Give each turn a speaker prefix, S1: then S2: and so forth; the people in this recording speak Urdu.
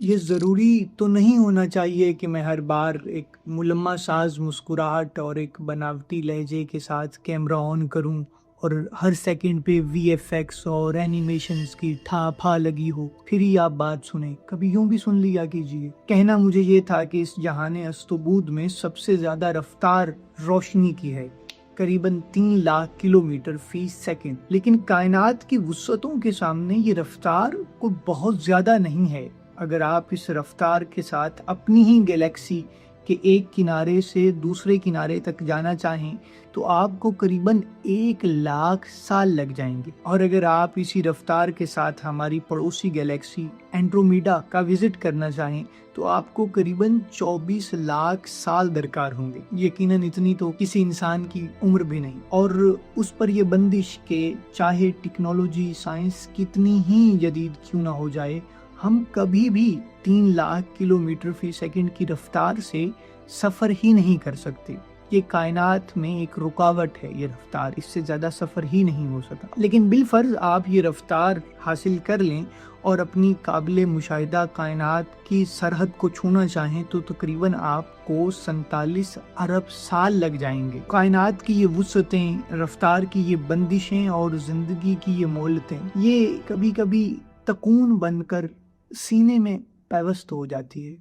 S1: یہ ضروری تو نہیں ہونا چاہیے کہ میں ہر بار ایک ملمہ ساز مسکراہٹ اور ایک بناوٹی لہجے کے ساتھ کیمرہ آن کروں اور ہر سیکنڈ پہ وی ایف ایکس اور اینیمیشنز کی ٹھا لگی ہو پھر ہی آپ بات سنیں۔ کبھی یوں بھی سن لیا کیجیے۔ کہنا مجھے یہ تھا کہ اس جہان استبود میں سب سے زیادہ رفتار روشنی کی ہے، قریباً 3 لاکھ کلومیٹر فی سیکنڈ۔ لیکن کائنات کی وسعتوں کے سامنے یہ رفتار کوئی بہت زیادہ نہیں ہے۔ اگر آپ اس رفتار کے ساتھ اپنی ہی گیلیکسی کے ایک کنارے سے دوسرے کنارے تک جانا چاہیں تو آپ کو قریباً 1 لاکھ سال لگ جائیں گے، اور اگر آپ اسی رفتار کے ساتھ ہماری پڑوسی گیلیکسی اینڈرومیڈا کا وزٹ کرنا چاہیں تو آپ کو قریباً 24 لاکھ سال درکار ہوں گے۔ یقیناً اتنی تو کسی انسان کی عمر بھی نہیں، اور اس پر یہ بندش کہ چاہے ٹیکنالوجی سائنس کتنی ہی جدید کیوں نہ ہو جائے، ہم کبھی بھی 3 لاکھ کلومیٹر فی سیکنڈ کی رفتار سے سفر ہی نہیں کر سکتے۔ یہ کائنات میں ایک رکاوٹ ہے، یہ رفتار، اس سے زیادہ سفر ہی نہیں ہو سکتا۔ لیکن بالفرض آپ یہ رفتار حاصل کر لیں اور اپنی قابل مشاہدہ کائنات کی سرحد کو چھونا چاہیں تو تقریباً آپ کو 47 ارب سال لگ جائیں گے۔ کائنات کی یہ وسعتیں، رفتار کی یہ بندشیں اور زندگی کی یہ مہلتیں، یہ کبھی کبھی تکون بن کر سینے میں پیوست ہو جاتی ہے۔